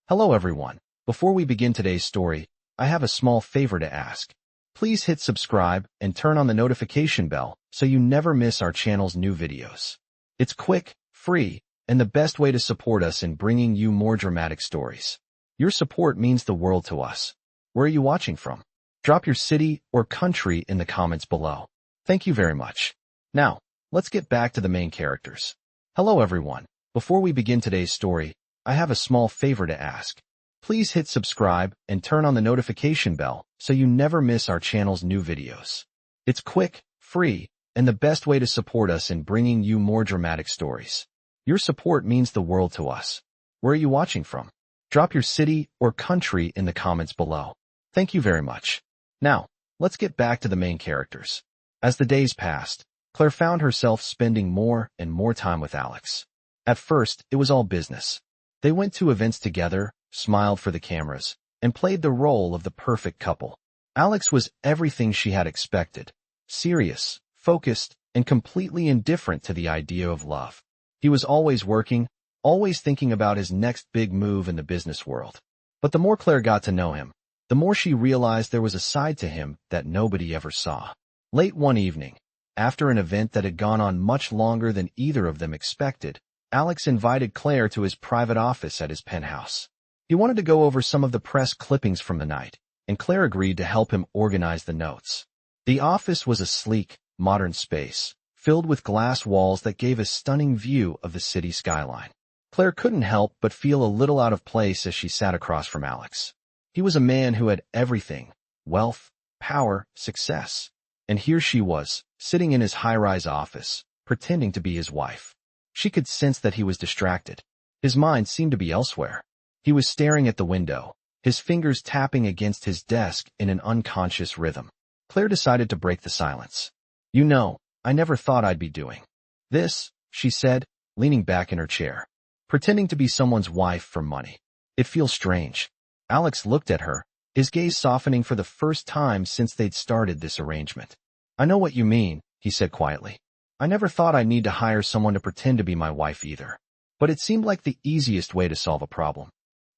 Hello everyone. Before we begin today's story, I have a small favor to ask. Please hit subscribe and turn on the notification bell so you never miss our channel's new videos. It's quick, free, and the best way to support us in bringing you more dramatic stories. Your support means the world to us. Where are you watching from? Drop your city or country in the comments below. Thank you very much. Now, let's get back to the main characters. Hello everyone. Before we begin today's story, I have a small favor to ask. Please hit subscribe and turn on the notification bell so you never miss our channel's new videos. It's quick, free, and the best way to support us in bringing you more dramatic stories. Your support means the world to us. Where are you watching from? Drop your city or country in the comments below. Thank you very much. Now, let's get back to the main characters. As the days passed, Claire found herself spending more and more time with Alex. At first, it was all business. They went to events together, smiled for the cameras, and played the role of the perfect couple. Alex was everything she had expected, serious, focused, and completely indifferent to the idea of love. He was always working, always thinking about his next big move in the business world. But the more Claire got to know him, the more she realized there was a side to him that nobody ever saw. Late one evening, after an event that had gone on much longer than either of them expected, Alex invited Claire to his private office at his penthouse. He wanted to go over some of the press clippings from the night, and Claire agreed to help him organize the notes. The office was a sleek, modern space, filled with glass walls that gave a stunning view of the city skyline. Claire couldn't help but feel a little out of place as she sat across from Alex. He was a man who had everything: wealth, power, success. And here she was, sitting in his high-rise office, pretending to be his wife. She could sense that he was distracted. His mind seemed to be elsewhere. He was staring at the window, his fingers tapping against his desk in an unconscious rhythm. Claire decided to break the silence. "You know, I never thought I'd be doing this," she said, leaning back in her chair. "Pretending to be someone's wife for money. It feels strange." Alex looked at her, his gaze softening for the first time since they'd started this arrangement. "I know what you mean," he said quietly. "I never thought I'd need to hire someone to pretend to be my wife either. But it seemed like the easiest way to solve a problem."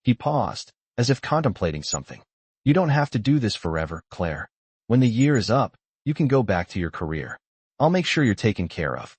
He paused, as if contemplating something. "You don't have to do this forever, Claire. When the year is up, you can go back to your career. I'll make sure you're taken care of."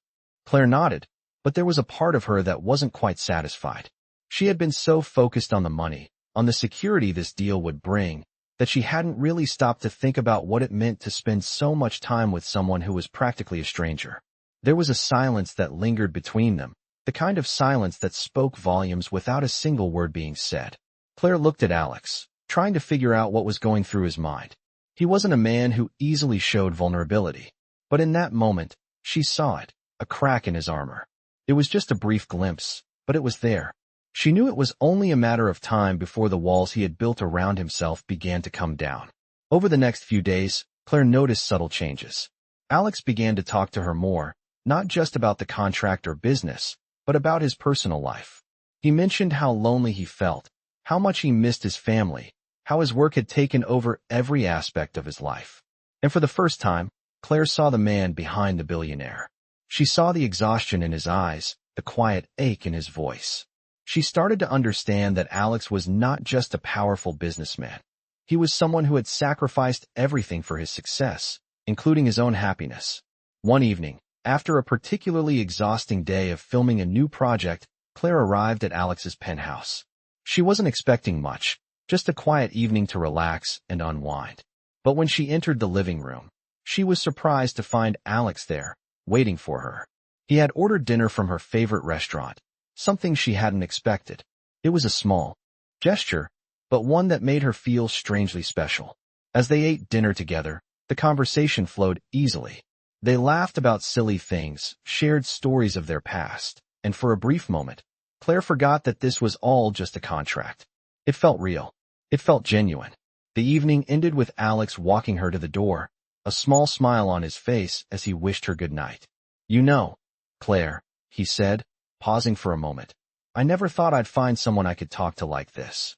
Claire nodded, but there was a part of her that wasn't quite satisfied. She had been so focused on the money, on the security this deal would bring, that she hadn't really stopped to think about what it meant to spend so much time with someone who was practically a stranger. There was a silence that lingered between them, the kind of silence that spoke volumes without a single word being said. Claire looked at Alex, trying to figure out what was going through his mind. He wasn't a man who easily showed vulnerability, but in that moment, she saw it, a crack in his armor. It was just a brief glimpse, but it was there. She knew it was only a matter of time before the walls he had built around himself began to come down. Over the next few days, Claire noticed subtle changes. Alex began to talk to her more, not just about the contract or business, but about his personal life. He mentioned how lonely he felt, how much he missed his family, how his work had taken over every aspect of his life. And for the first time, Claire saw the man behind the billionaire. She saw the exhaustion in his eyes, the quiet ache in his voice. She started to understand that Alex was not just a powerful businessman. He was someone who had sacrificed everything for his success, including his own happiness. One evening, after a particularly exhausting day of filming a new project, Claire arrived at Alex's penthouse. She wasn't expecting much, just a quiet evening to relax and unwind. But when she entered the living room, she was surprised to find Alex there, waiting for her. He had ordered dinner from her favorite restaurant, something she hadn't expected. It was a small gesture, but one that made her feel strangely special. As they ate dinner together, the conversation flowed easily. They laughed about silly things, shared stories of their past, and for a brief moment, Claire forgot that this was all just a contract. It felt real. It felt genuine. The evening ended with Alex walking her to the door, a small smile on his face as he wished her good night. "You know, Claire," he said, pausing for a moment, "I never thought I'd find someone I could talk to like this."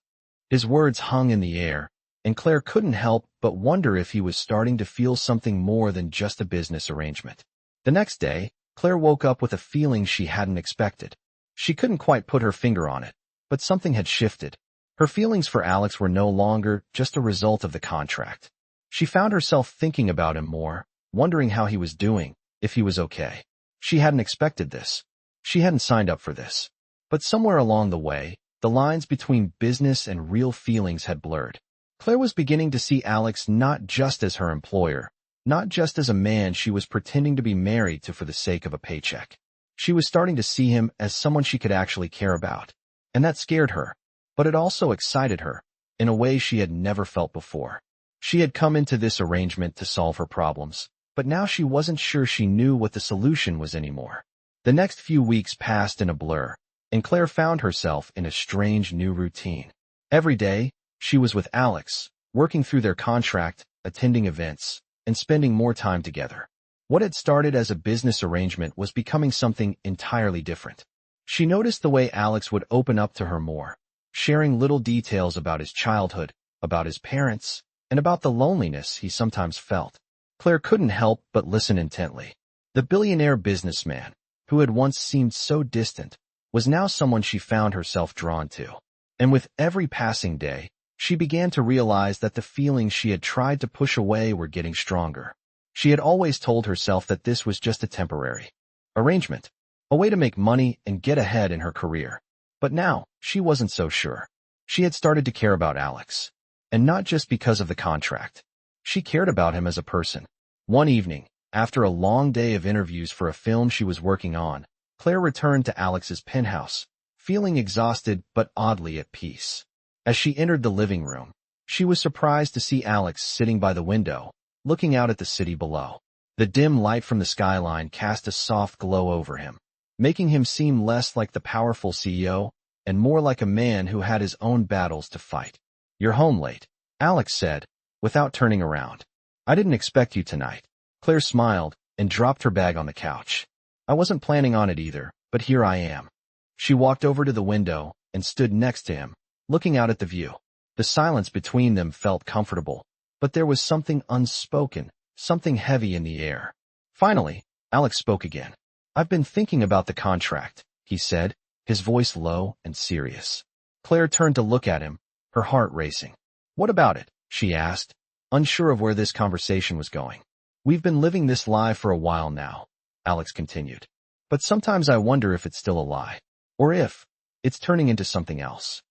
His words hung in the air, and Claire couldn't help but wonder if he was starting to feel something more than just a business arrangement. The next day, Claire woke up with a feeling she hadn't expected. She couldn't quite put her finger on it, but something had shifted. Her feelings for Alex were no longer just a result of the contract. She found herself thinking about him more, wondering how he was doing, if he was okay. She hadn't expected this. She hadn't signed up for this. But somewhere along the way, the lines between business and real feelings had blurred. Claire was beginning to see Alex not just as her employer, not just as a man she was pretending to be married to for the sake of a paycheck. She was starting to see him as someone she could actually care about. And that scared her. But it also excited her, in a way she had never felt before. She had come into this arrangement to solve her problems, but now she wasn't sure she knew what the solution was anymore. The next few weeks passed in a blur, and Claire found herself in a strange new routine. Every day, she was with Alex, working through their contract, attending events, and spending more time together. What had started as a business arrangement was becoming something entirely different. She noticed the way Alex would open up to her more, sharing little details about his childhood, about his parents, and about the loneliness he sometimes felt. Claire couldn't help but listen intently. The billionaire businessman, who had once seemed so distant, was now someone she found herself drawn to. And with every passing day, she began to realize that the feelings she had tried to push away were getting stronger. She had always told herself that this was just a temporary arrangement, a way to make money and get ahead in her career. But now, she wasn't so sure. She had started to care about Alex. And not just because of the contract. She cared about him as a person. One evening, after a long day of interviews for a film she was working on, Claire returned to Alex's penthouse, feeling exhausted but oddly at peace. As she entered the living room, she was surprised to see Alex sitting by the window, looking out at the city below. The dim light from the skyline cast a soft glow over him, making him seem less like the powerful CEO and more like a man who had his own battles to fight. "You're home late," Alex said, without turning around. "I didn't expect you tonight." Claire smiled and dropped her bag on the couch. "I wasn't planning on it either, but here I am." She walked over to the window and stood next to him, looking out at the view. The silence between them felt comfortable, but there was something unspoken, something heavy in the air. Finally, Alex spoke again. "I've been thinking about the contract," he said, his voice low and serious. Claire turned to look at him, her heart racing. "What about it?" she asked, unsure of where this conversation was going. "We've been living this lie for a while now," Alex continued. "But sometimes I wonder if it's still a lie, or if it's turning into something else."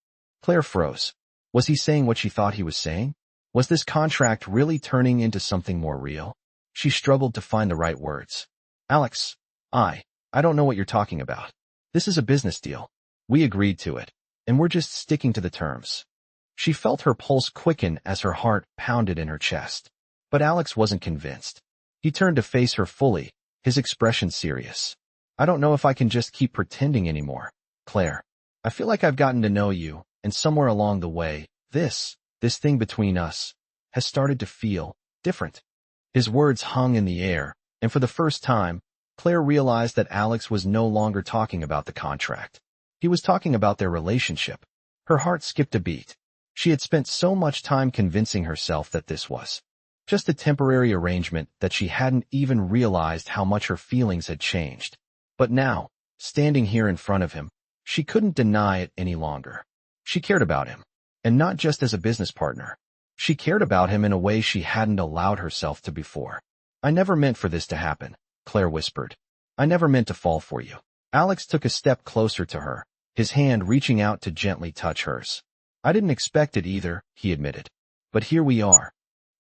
Claire froze. Was he saying what she thought he was saying? Was this contract really turning into something more real? She struggled to find the right words. "Alex, I don't know what you're talking about. This is a business deal. We agreed to it, and we're just sticking to the terms." She felt her pulse quicken as her heart pounded in her chest. But Alex wasn't convinced. He turned to face her fully, his expression serious. "I don't know if I can just keep pretending anymore, Claire. I feel like I've gotten to know you, and somewhere along the way, this thing between us has started to feel different." His words hung in the air, and for the first time, Claire realized that Alex was no longer talking about the contract. He was talking about their relationship. Her heart skipped a beat. She had spent so much time convincing herself that this was just a temporary arrangement that she hadn't even realized how much her feelings had changed. But now, standing here in front of him, she couldn't deny it any longer. She cared about him, and not just as a business partner. She cared about him in a way she hadn't allowed herself to before. "I never meant for this to happen," Claire whispered. "I never meant to fall for you." Alex took a step closer to her, his hand reaching out to gently touch hers. "I didn't expect it either," he admitted. "But here we are."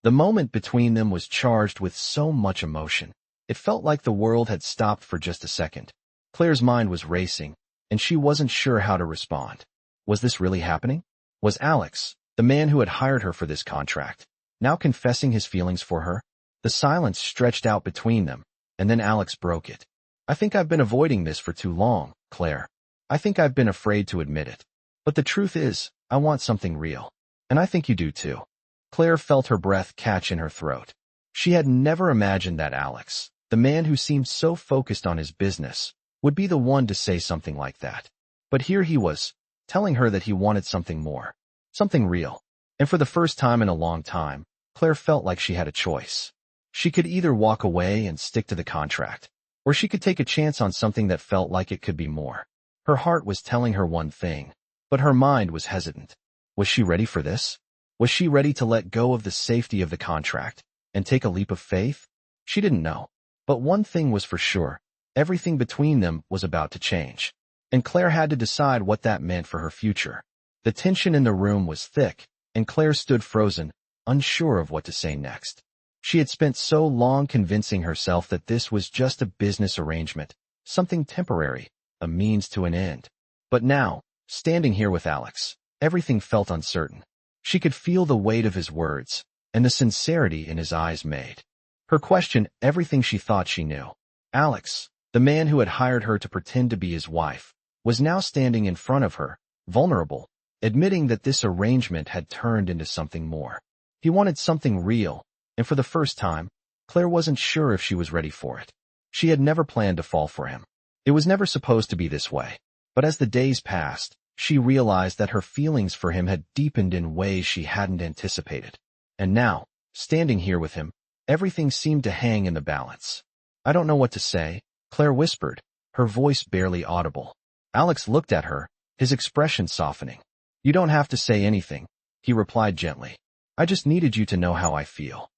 The moment between them was charged with so much emotion. It felt like the world had stopped for just a second. Claire's mind was racing, and she wasn't sure how to respond. Was this really happening? Was Alex, the man who had hired her for this contract, now confessing his feelings for her? The silence stretched out between them, and then Alex broke it. "I think I've been avoiding this for too long, Claire. I think I've been afraid to admit it. But the truth is, I want something real. And I think you do too." Claire felt her breath catch in her throat. She had never imagined that Alex, the man who seemed so focused on his business, would be the one to say something like that. But here he was, telling her that he wanted something more, something real. And for the first time in a long time, Claire felt like she had a choice. She could either walk away and stick to the contract, or she could take a chance on something that felt like it could be more. Her heart was telling her one thing, but her mind was hesitant. Was she ready for this? Was she ready to let go of the safety of the contract and take a leap of faith? She didn't know. But one thing was for sure. Everything between them was about to change. And Claire had to decide what that meant for her future. The tension in the room was thick, and Claire stood frozen, unsure of what to say next. She had spent so long convincing herself that this was just a business arrangement, something temporary, a means to an end. But now, standing here with Alex, everything felt uncertain. She could feel the weight of his words, and the sincerity in his eyes made her question everything she thought she knew. Alex, the man who had hired her to pretend to be his wife, was now standing in front of her, vulnerable, admitting that this arrangement had turned into something more. He wanted something real, and for the first time, Claire wasn't sure if she was ready for it. She had never planned to fall for him. It was never supposed to be this way. But as the days passed, she realized that her feelings for him had deepened in ways she hadn't anticipated. And now, standing here with him, everything seemed to hang in the balance. I don't know what to say, Claire whispered, her voice barely audible. Alex looked at her, his expression softening. You don't have to say anything, he replied gently. I just needed you to know how I feel.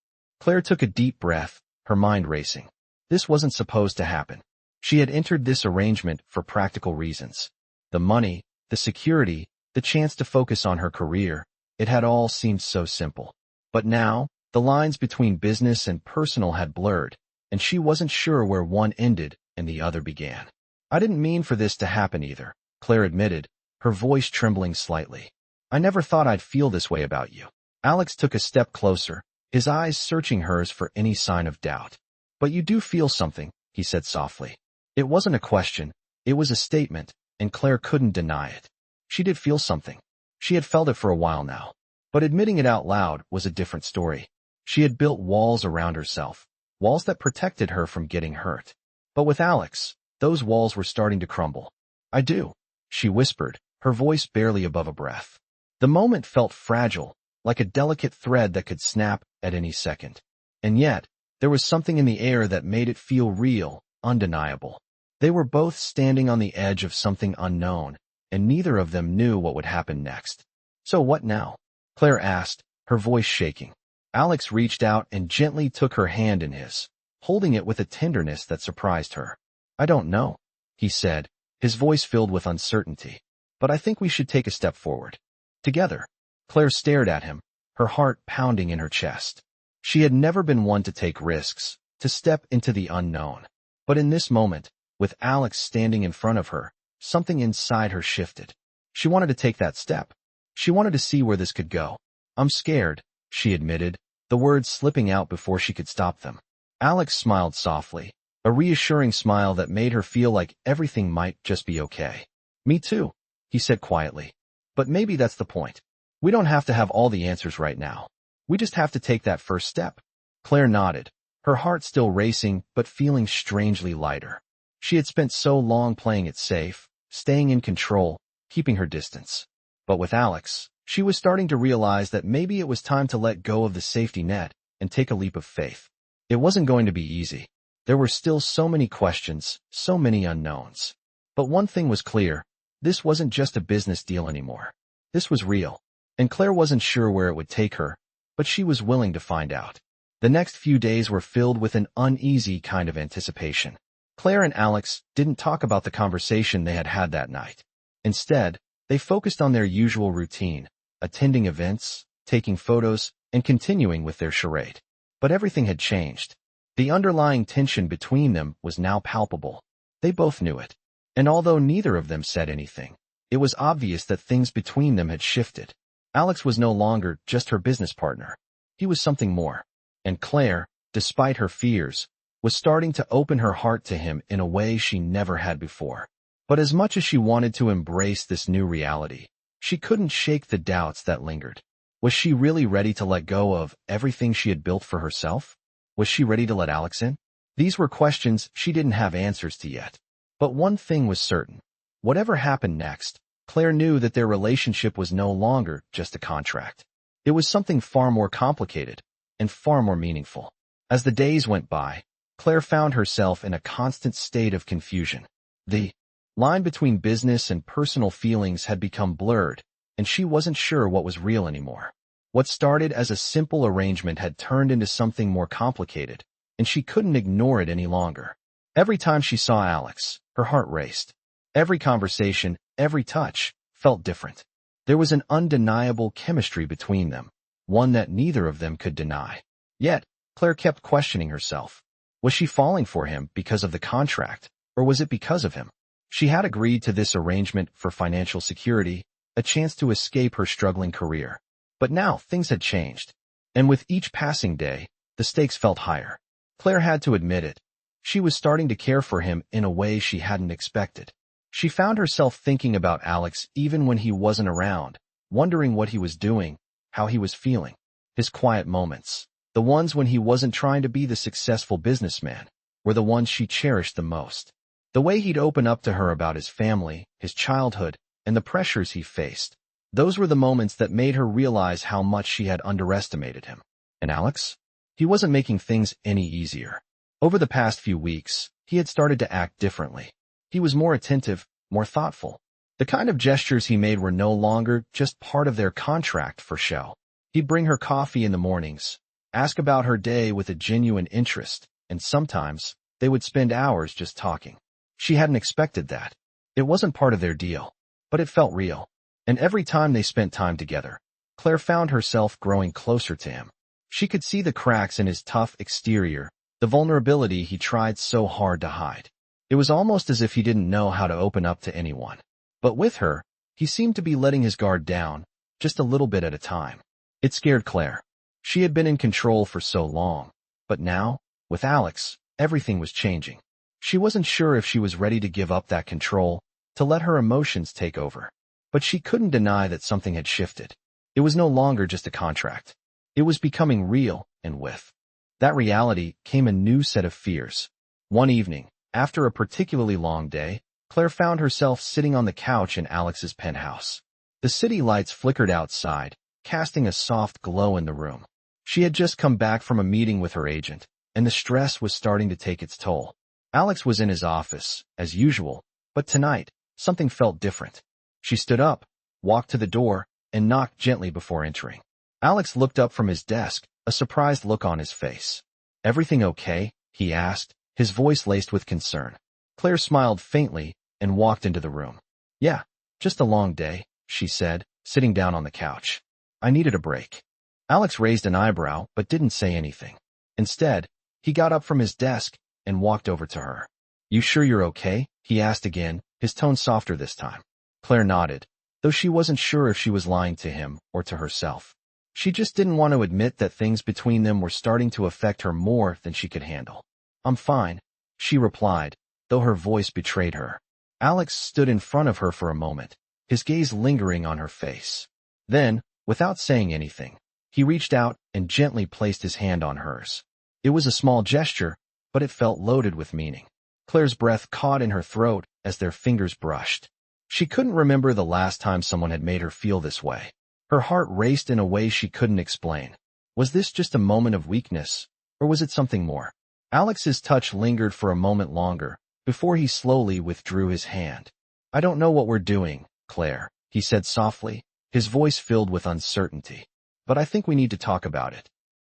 Claire took a deep breath, her mind racing. This wasn't supposed to happen. She had entered this arrangement for practical reasons. The money, the security, the chance to focus on her career, it had all seemed so simple. But now, the lines between business and personal had blurred, and she wasn't sure where one ended and the other began. I didn't mean for this to happen either, Claire admitted, her voice trembling slightly. I never thought I'd feel this way about you. Alex took a step closer, his eyes searching hers for any sign of doubt. But you do feel something, he said softly. It wasn't a question, it was a statement, and Claire couldn't deny it. She did feel something. She had felt it for a while now. But admitting it out loud was a different story. She had built walls around herself, walls that protected her from getting hurt. But with Alex, those walls were starting to crumble. I do, she whispered, her voice barely above a breath. The moment felt fragile, like a delicate thread that could snap at any second. And yet, there was something in the air that made it feel real, undeniable. They were both standing on the edge of something unknown, and neither of them knew what would happen next. So what now? Claire asked, her voice shaking. Alex reached out and gently took her hand in his, holding it with a tenderness that surprised her. I don't know, he said, his voice filled with uncertainty. But I think we should take a step forward. Together. Claire stared at him, her heart pounding in her chest. She had never been one to take risks, to step into the unknown. But in this moment, with Alex standing in front of her, something inside her shifted. She wanted to take that step. She wanted to see where this could go. I'm scared, she admitted, the words slipping out before she could stop them. Alex smiled softly, a reassuring smile that made her feel like everything might just be okay. Me too, he said quietly. But maybe that's the point. We don't have to have all the answers right now. We just have to take that first step. Claire nodded, her heart still racing but feeling strangely lighter. She had spent so long playing it safe, staying in control, keeping her distance. But with Alex, she was starting to realize that maybe it was time to let go of the safety net and take a leap of faith. It wasn't going to be easy. There were still so many questions, so many unknowns. But one thing was clear, this wasn't just a business deal anymore. This was real. And Claire wasn't sure where it would take her, but she was willing to find out. The next few days were filled with an uneasy kind of anticipation. Claire and Alex didn't talk about the conversation they had had that night. Instead, they focused on their usual routine, attending events, taking photos, and continuing with their charade. But everything had changed. The underlying tension between them was now palpable. They both knew it. And although neither of them said anything, it was obvious that things between them had shifted. Alex was no longer just her business partner. He was something more. And Claire, despite her fears, was starting to open her heart to him in a way she never had before. But as much as she wanted to embrace this new reality, she couldn't shake the doubts that lingered. Was she really ready to let go of everything she had built for herself? Was she ready to let Alex in? These were questions she didn't have answers to yet. But one thing was certain. Whatever happened next, Claire knew that their relationship was no longer just a contract. It was something far more complicated and far more meaningful. As the days went by, Claire found herself in a constant state of confusion. The line between business and personal feelings had become blurred, and she wasn't sure what was real anymore. What started as a simple arrangement had turned into something more complicated, and she couldn't ignore it any longer. Every time she saw Alex, her heart raced. Every conversation, every touch, felt different. There was an undeniable chemistry between them, one that neither of them could deny. Yet, Claire kept questioning herself. Was she falling for him because of the contract, or was it because of him? She had agreed to this arrangement for financial security, a chance to escape her struggling career. But now things had changed, and with each passing day, the stakes felt higher. Claire had to admit it. She was starting to care for him in a way she hadn't expected. She found herself thinking about Alex even when he wasn't around, wondering what he was doing, how he was feeling. His quiet moments, the ones when he wasn't trying to be the successful businessman, were the ones she cherished the most. The way he'd open up to her about his family, his childhood, and the pressures he faced. Those were the moments that made her realize how much she had underestimated him. And Alex? He wasn't making things any easier. Over the past few weeks, he had started to act differently. He was more attentive, more thoughtful. The kind of gestures he made were no longer just part of their contract for show. He'd bring her coffee in the mornings, ask about her day with a genuine interest, and sometimes they would spend hours just talking. She hadn't expected that. It wasn't part of their deal, but it felt real. And every time they spent time together, Claire found herself growing closer to him. She could see the cracks in his tough exterior, the vulnerability he tried so hard to hide. It was almost as if he didn't know how to open up to anyone. But with her, he seemed to be letting his guard down, just a little bit at a time. It scared Claire. She had been in control for so long. But now, with Alex, everything was changing. She wasn't sure if she was ready to give up that control, to let her emotions take over. But she couldn't deny that something had shifted. It was no longer just a contract. It was becoming real, and with that reality came a new set of fears. One evening, after a particularly long day, Claire found herself sitting on the couch in Alex's penthouse. The city lights flickered outside, casting a soft glow in the room. She had just come back from a meeting with her agent, and the stress was starting to take its toll. Alex was in his office, as usual, but tonight, something felt different. She stood up, walked to the door, and knocked gently before entering. Alex looked up from his desk, a surprised look on his face. "Everything okay?" he asked, his voice laced with concern. Claire smiled faintly and walked into the room. "Yeah, just a long day," she said, sitting down on the couch. "I needed a break." Alex raised an eyebrow but didn't say anything. Instead, he got up from his desk and walked over to her. "You sure you're okay?" he asked again, his tone softer this time. Claire nodded, though she wasn't sure if she was lying to him or to herself. She just didn't want to admit that things between them were starting to affect her more than she could handle. "I'm fine," she replied, though her voice betrayed her. Alex stood in front of her for a moment, his gaze lingering on her face. Then, without saying anything, he reached out and gently placed his hand on hers. It was a small gesture, but it felt loaded with meaning. Claire's breath caught in her throat as their fingers brushed. She couldn't remember the last time someone had made her feel this way. Her heart raced in a way she couldn't explain. Was this just a moment of weakness, or was it something more? Alex's touch lingered for a moment longer, before he slowly withdrew his hand. "I don't know what we're doing, Claire," he said softly, his voice filled with uncertainty. "But I think we need to talk about it."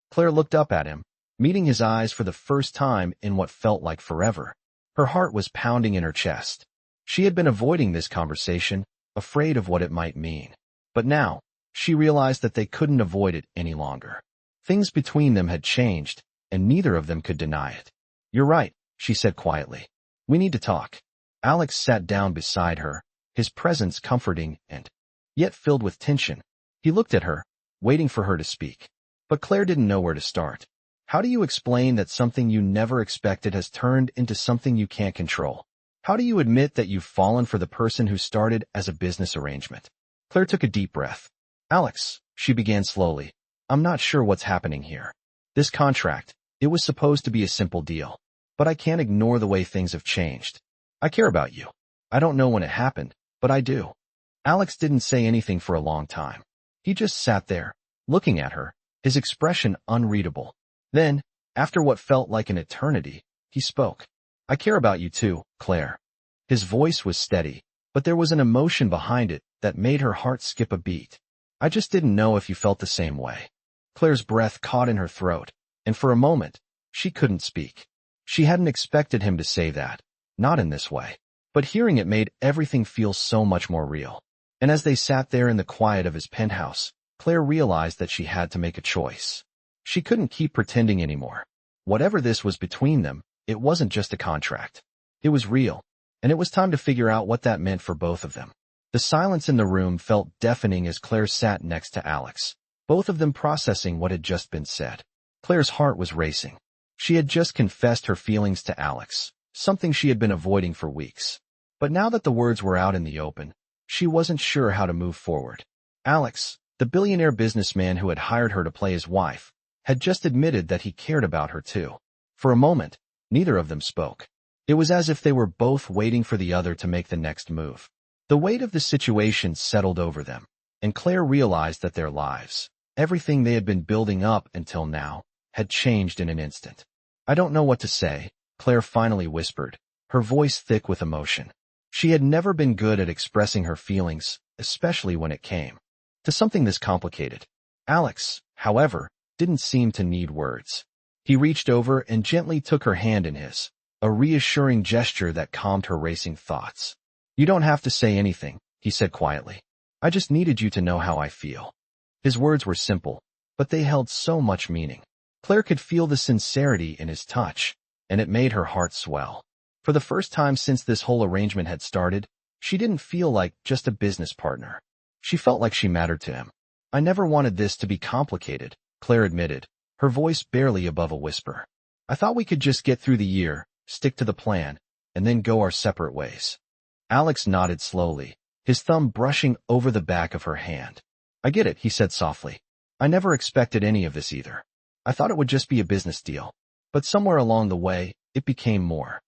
Claire looked up at him, meeting his eyes for the first time in what felt like forever. Her heart was pounding in her chest. She had been avoiding this conversation, afraid of what it might mean. But now, she realized that they couldn't avoid it any longer. Things between them had changed, and neither of them could deny it. "You're right," she said quietly. "We need to talk." Alex sat down beside her, his presence comforting and yet filled with tension. He looked at her, waiting for her to speak. But Claire didn't know where to start. How do you explain that something you never expected has turned into something you can't control? How do you admit that you've fallen for the person who started as a business arrangement? Claire took a deep breath. "Alex," she began slowly, "I'm not sure what's happening here. This contract, it was supposed to be a simple deal. But I can't ignore the way things have changed. I care about you. I don't know when it happened, but I do." Alex didn't say anything for a long time. He just sat there, looking at her, his expression unreadable. Then, after what felt like an eternity, he spoke. "I care about you too, Claire." His voice was steady, but there was an emotion behind it that made her heart skip a beat. I just didn't know if you felt the same way. Claire's breath caught in her throat, and for a moment, she couldn't speak. She hadn't expected him to say that, not in this way. But hearing it made everything feel so much more real. And as they sat there in the quiet of his penthouse, Claire realized that she had to make a choice. She couldn't keep pretending anymore. Whatever this was between them, it wasn't just a contract. It was real, and it was time to figure out what that meant for both of them. The silence in the room felt deafening as Claire sat next to Alex, both of them processing what had just been said. Claire's heart was racing. She had just confessed her feelings to Alex, something she had been avoiding for weeks. But now that the words were out in the open, she wasn't sure how to move forward. Alex, the billionaire businessman who had hired her to play his wife, had just admitted that he cared about her too. For a moment, neither of them spoke. It was as if they were both waiting for the other to make the next move. The weight of the situation settled over them, and Claire realized that their lives, everything they had been building up until now, had changed in an instant. I don't know what to say, Claire finally whispered, her voice thick with emotion. She had never been good at expressing her feelings, especially when it came to something this complicated. Alex, however, didn't seem to need words. He reached over and gently took her hand in his, a reassuring gesture that calmed her racing thoughts. You don't have to say anything, he said quietly. I just needed you to know how I feel. His words were simple, but they held so much meaning. Claire could feel the sincerity in his touch, and it made her heart swell. For the first time since this whole arrangement had started, she didn't feel like just a business partner. She felt like she mattered to him. I never wanted this to be complicated, Claire admitted, her voice barely above a whisper. I thought we could just get through the year, stick to the plan, and then go our separate ways. Alex nodded slowly, his thumb brushing over the back of her hand. I get it, he said softly. I never expected any of this either. I thought it would just be a business deal. But somewhere along the way, it became more.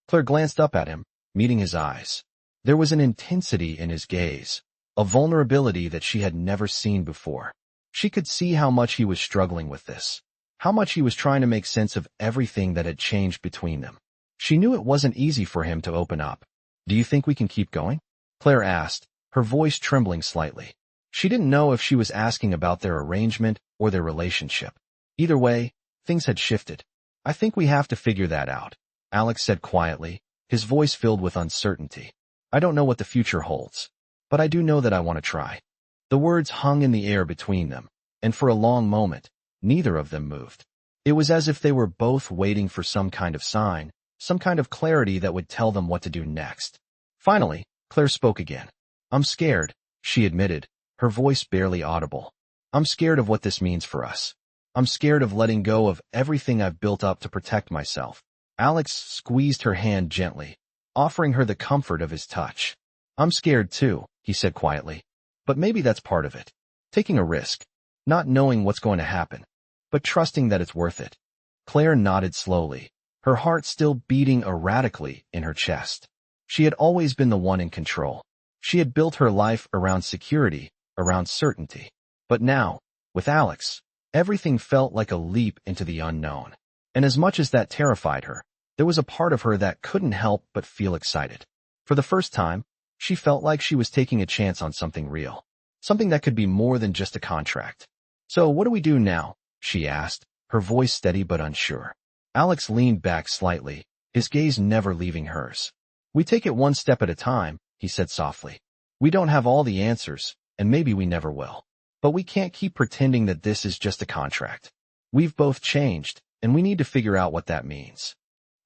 Claire glanced up at him, meeting his eyes. There was an intensity in his gaze, a vulnerability that she had never seen before. She could see how much he was struggling with this, how much he was trying to make sense of everything that had changed between them. She knew it wasn't easy for him to open up. Do you think we can keep going? Claire asked, her voice trembling slightly. She didn't know if she was asking about their arrangement or their relationship. Either way, things had shifted. I think we have to figure that out, Alex said quietly, his voice filled with uncertainty. I don't know what the future holds, but I do know that I want to try. The words hung in the air between them, and for a long moment, neither of them moved. It was as if they were both waiting for some kind of sign, some kind of clarity that would tell them what to do next. Finally, Claire spoke again. I'm scared, she admitted, her voice barely audible. I'm scared of what this means for us. I'm scared of letting go of everything I've built up to protect myself. Alex squeezed her hand gently, offering her the comfort of his touch. I'm scared too, he said quietly. But maybe that's part of it. Taking a risk, not knowing what's going to happen, but trusting that it's worth it. Claire nodded slowly, her heart still beating erratically in her chest. She had always been the one in control. She had built her life around security, around certainty. But now, with Alex, everything felt like a leap into the unknown. And as much as that terrified her, there was a part of her that couldn't help but feel excited. For the first time, she felt like she was taking a chance on something real, something that could be more than just a contract. So what do we do now? She asked, her voice steady but unsure. Alex leaned back slightly, his gaze never leaving hers. We take it one step at a time, he said softly. We don't have all the answers, and maybe we never will. But we can't keep pretending that this is just a contract. We've both changed, and we need to figure out what that means.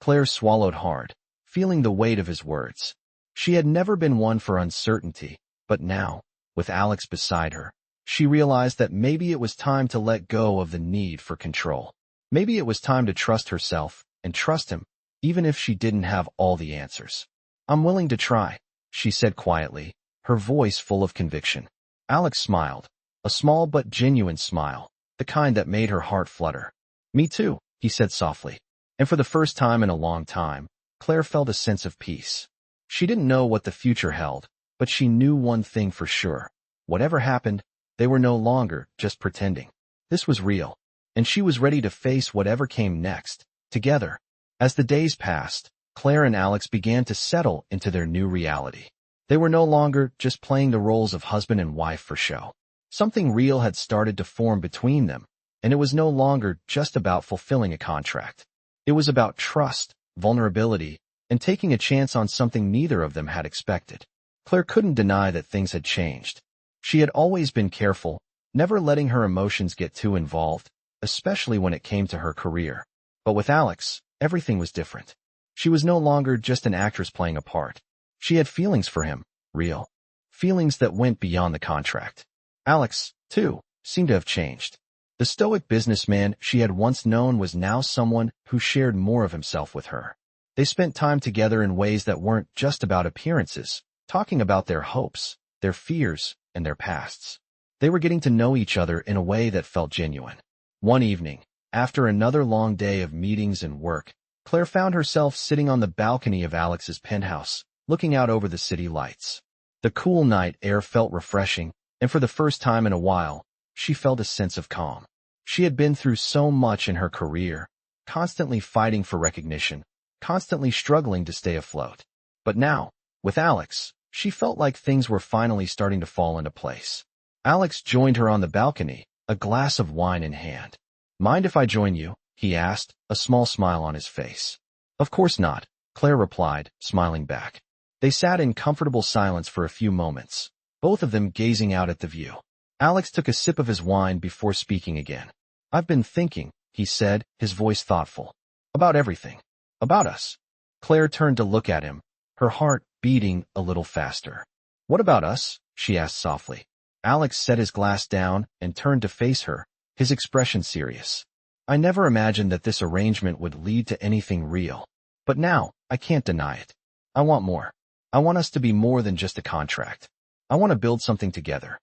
Claire swallowed hard, feeling the weight of his words. She had never been one for uncertainty, but now, with Alex beside her, she realized that maybe it was time to let go of the need for control. Maybe it was time to trust herself and trust him, even if she didn't have all the answers. I'm willing to try, she said quietly, her voice full of conviction. Alex smiled, a small but genuine smile, the kind that made her heart flutter. Me too, he said softly. And for the first time in a long time, Claire felt a sense of peace. She didn't know what the future held, but she knew one thing for sure. Whatever happened, they were no longer just pretending. This was real, and she was ready to face whatever came next, together. As the days passed, Claire and Alex began to settle into their new reality. They were no longer just playing the roles of husband and wife for show. Something real had started to form between them, and it was no longer just about fulfilling a contract. It was about trust, vulnerability, and taking a chance on something neither of them had expected. Claire couldn't deny that things had changed. She had always been careful, never letting her emotions get too involved, especially when it came to her career. But with Alex, everything was different. She was no longer just an actress playing a part. She had feelings for him, real. Feelings that went beyond the contract. Alex, too, seemed to have changed. The stoic businessman she had once known was now someone who shared more of himself with her. They spent time together in ways that weren't just about appearances, talking about their hopes, their fears, and their pasts. They were getting to know each other in a way that felt genuine. One evening, after another long day of meetings and work, Claire found herself sitting on the balcony of Alex's penthouse, looking out over the city lights. The cool night air felt refreshing, and for the first time in a while, she felt a sense of calm. She had been through so much in her career, constantly fighting for recognition, constantly struggling to stay afloat. But now, with Alex, she felt like things were finally starting to fall into place. Alex joined her on the balcony, a glass of wine in hand. "Mind if I join you?" he asked, a small smile on his face. "Of course not," Claire replied, smiling back. They sat in comfortable silence for a few moments, both of them gazing out at the view. Alex took a sip of his wine before speaking again. "I've been thinking," he said, his voice thoughtful. "About everything. About us." Claire turned to look at him, her heart beating a little faster. "What about us?" she asked softly. Alex set his glass down and turned to face her, his expression serious. "I never imagined that this arrangement would lead to anything real. But now, I can't deny it. I want more. I want us to be more than just a contract. I want to build something together."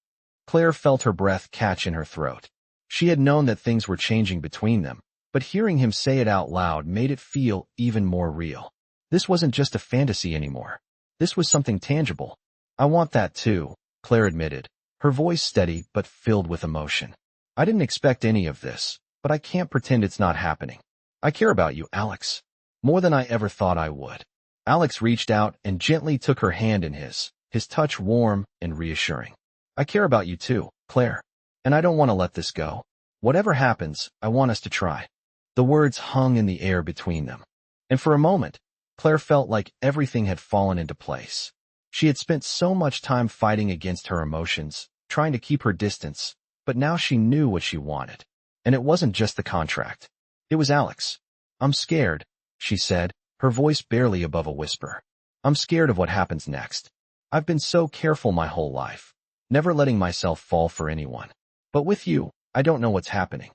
Claire felt her breath catch in her throat. She had known that things were changing between them, but hearing him say it out loud made it feel even more real. This wasn't just a fantasy anymore. This was something tangible. "I want that too," Claire admitted, her voice steady but filled with emotion. "I didn't expect any of this, but I can't pretend it's not happening. I care about you, Alex. More than I ever thought I would." Alex reached out and gently took her hand in his touch warm and reassuring. "I care about you too, Claire. And I don't want to let this go. Whatever happens, I want us to try." The words hung in the air between them. And for a moment, Claire felt like everything had fallen into place. She had spent so much time fighting against her emotions, trying to keep her distance, but now she knew what she wanted. And it wasn't just the contract. It was Alex. "I'm scared," she said, her voice barely above a whisper. "I'm scared of what happens next. I've been so careful my whole life, never letting myself fall for anyone. But with you, I don't know what's happening."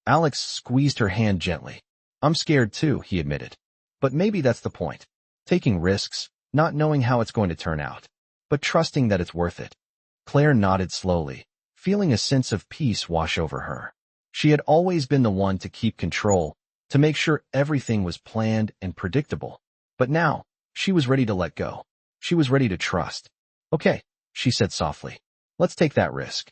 Alex squeezed her hand gently. "I'm scared too," he admitted. "But maybe that's the point. Taking risks, not knowing how it's going to turn out, but trusting that it's worth it." Claire nodded slowly, feeling a sense of peace wash over her. She had always been the one to keep control, to make sure everything was planned and predictable. But now, she was ready to let go. She was ready to trust. "Okay," she said softly. "Let's take that risk."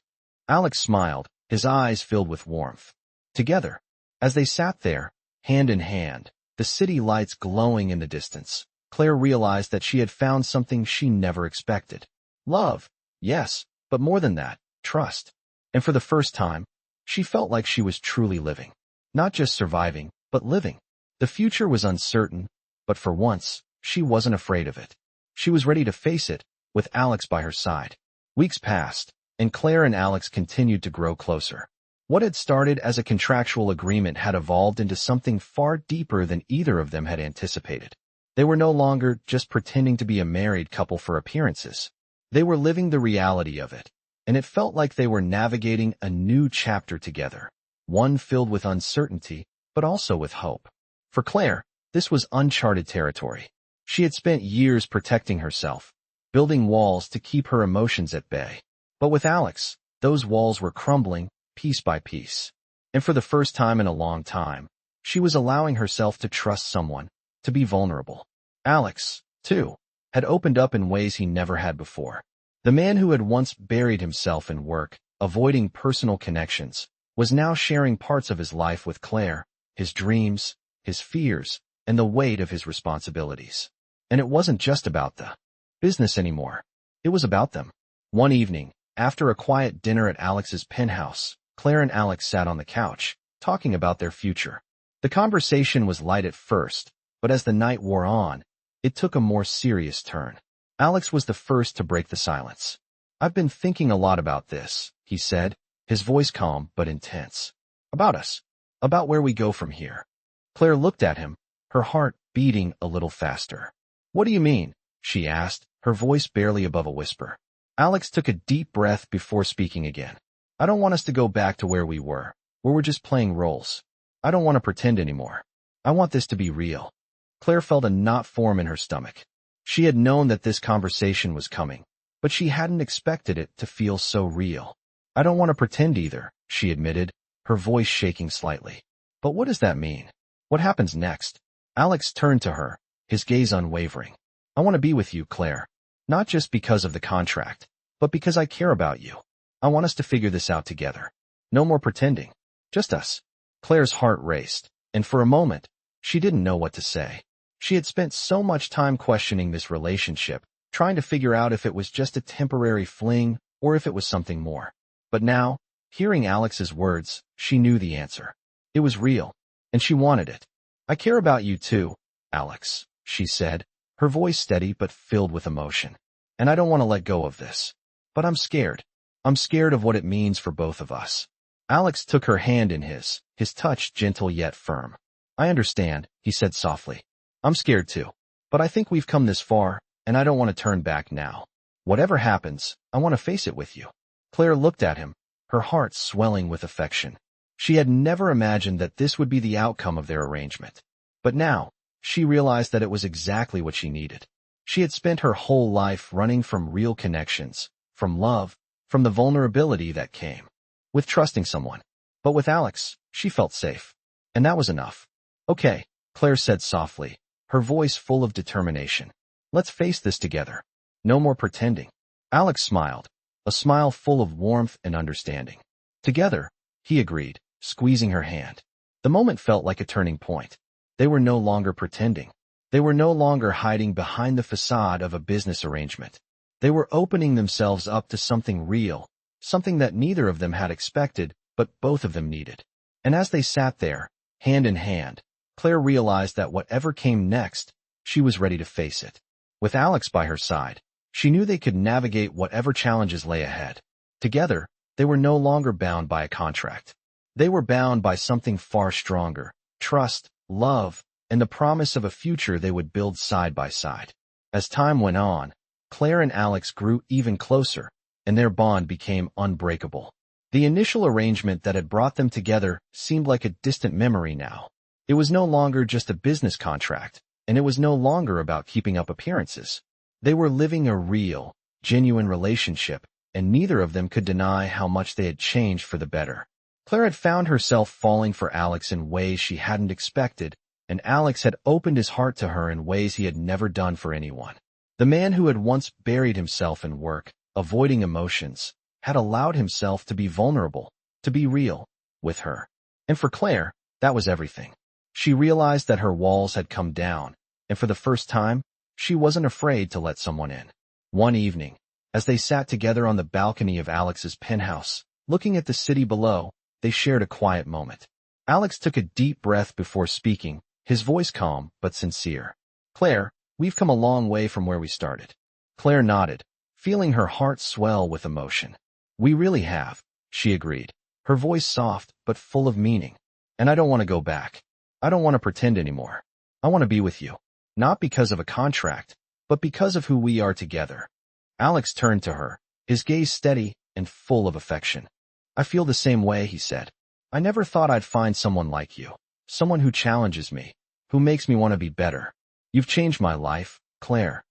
Alex smiled, his eyes filled with warmth. Together, as they sat there, hand in hand, the city lights glowing in the distance, Claire realized that she had found something she never expected. Love, yes, but more than that, trust. And for the first time, she felt like she was truly living. Not just surviving, but living. The future was uncertain, but for once, she wasn't afraid of it. She was ready to face it, with Alex by her side. Weeks passed, and Claire and Alex continued to grow closer. What had started as a contractual agreement had evolved into something far deeper than either of them had anticipated. They were no longer just pretending to be a married couple for appearances. They were living the reality of it, and it felt like they were navigating a new chapter together, one filled with uncertainty, but also with hope. For Claire, this was uncharted territory. She had spent years protecting herself, building walls to keep her emotions at bay. But with Alex, those walls were crumbling, piece by piece. And for the first time in a long time, she was allowing herself to trust someone, to be vulnerable. Alex, too, had opened up in ways he never had before. The man who had once buried himself in work, avoiding personal connections, was now sharing parts of his life with Claire, his dreams, his fears, and the weight of his responsibilities. And it wasn't just about the business anymore. It was about them. One evening, after a quiet dinner at Alex's penthouse, Claire and Alex sat on the couch, talking about their future. The conversation was light at first, but as the night wore on, it took a more serious turn. Alex was the first to break the silence. "I've been thinking a lot about this," he said, his voice calm but intense. "About us. About where we go from here." Claire looked at him, her heart beating a little faster. "What do you mean?" she asked, her voice barely above a whisper. Alex took a deep breath before speaking again. "I don't want us to go back to where we were we're just playing roles. I don't want to pretend anymore. I want this to be real." Claire felt a knot form in her stomach. She had known that this conversation was coming, but she hadn't expected it to feel so real. "I don't want to pretend either," she admitted, her voice shaking slightly. "But what does that mean? What happens next?" Alex turned to her, his gaze unwavering. "I want to be with you, Claire. Not just because of the contract, but because I care about you. I want us to figure this out together. No more pretending. Just us." Claire's heart raced, and for a moment, she didn't know what to say. She had spent so much time questioning this relationship, trying to figure out if it was just a temporary fling or if it was something more. But now, hearing Alex's words, she knew the answer. It was real, and she wanted it. "I care about you too, Alex," she said, her voice steady but filled with emotion. "And I don't want to let go of this. But I'm scared. I'm scared of what it means for both of us." Alex took her hand in his touch gentle yet firm. "I understand," he said softly. "I'm scared too. But I think we've come this far, and I don't want to turn back now. Whatever happens, I want to face it with you." Claire looked at him, her heart swelling with affection. She had never imagined that this would be the outcome of their arrangement. But now, she realized that it was exactly what she needed. She had spent her whole life running from real connections, from love, from the vulnerability that came with trusting someone. But with Alex, she felt safe. And that was enough. "Okay," Claire said softly, her voice full of determination. "Let's face this together. No more pretending." Alex smiled, a smile full of warmth and understanding. "Together," he agreed, squeezing her hand. The moment felt like a turning point. They were no longer pretending. They were no longer hiding behind the facade of a business arrangement. They were opening themselves up to something real, something that neither of them had expected, but both of them needed. And as they sat there, hand in hand, Claire realized that whatever came next, she was ready to face it. With Alex by her side, she knew they could navigate whatever challenges lay ahead. Together, they were no longer bound by a contract. They were bound by something far stronger: trust, love, and the promise of a future they would build side by side. As time went on, Claire and Alex grew even closer, and their bond became unbreakable. The initial arrangement that had brought them together seemed like a distant memory now. It was no longer just a business contract, and it was no longer about keeping up appearances. They were living a real, genuine relationship, and neither of them could deny how much they had changed for the better. Claire had found herself falling for Alex in ways she hadn't expected, and Alex had opened his heart to her in ways he had never done for anyone. The man who had once buried himself in work, avoiding emotions, had allowed himself to be vulnerable, to be real, with her. And for Claire, that was everything. She realized that her walls had come down, and for the first time, she wasn't afraid to let someone in. One evening, as they sat together on the balcony of Alex's penthouse, looking at the city below, they shared a quiet moment. Alex took a deep breath before speaking, his voice calm but sincere. "Claire, we've come a long way from where we started." Claire nodded, feeling her heart swell with emotion. "We really have," she agreed, her voice soft but full of meaning. "And I don't want to go back. I don't want to pretend anymore. I want to be with you. Not because of a contract, but because of who we are together." Alex turned to her, his gaze steady and full of affection. "I feel the same way," he said. "I never thought I'd find someone like you. Someone who challenges me, who makes me want to be better. You've changed my life, Claire."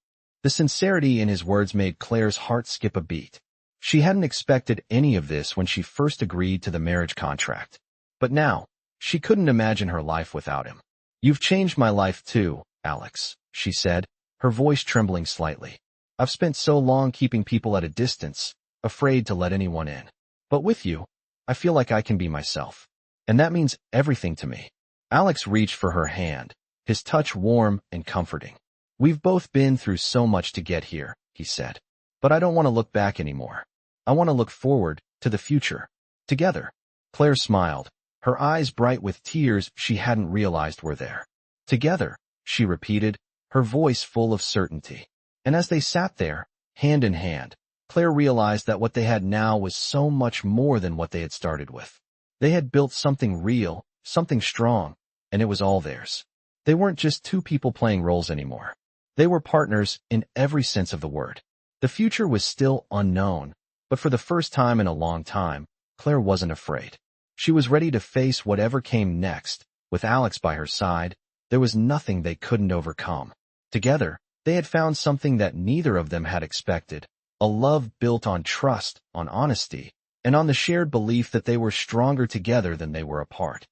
The sincerity in his words made Claire's heart skip a beat. She hadn't expected any of this when she first agreed to the marriage contract. But now, she couldn't imagine her life without him. "You've changed my life too, Alex," she said, her voice trembling slightly. "I've spent so long keeping people at a distance, afraid to let anyone in. But with you, I feel like I can be myself. And that means everything to me." Alex reached for her hand, his touch warm and comforting. "We've both been through so much to get here," he said. But I don't want to look back anymore. I want to look forward, to the future. Together. Claire smiled, her eyes bright with tears she hadn't realized were there. Together, she repeated, her voice full of certainty. And as they sat there, hand in hand, Claire realized that what they had now was so much more than what they had started with. They had built something real, something strong, and it was all theirs. They weren't just two people playing roles anymore. They were partners in every sense of the word. The future was still unknown, but for the first time in a long time, Claire wasn't afraid. She was ready to face whatever came next. With Alex by her side, there was nothing they couldn't overcome. Together, they had found something that neither of them had expected, a love built on trust, on honesty, and on the shared belief that they were stronger together than they were apart.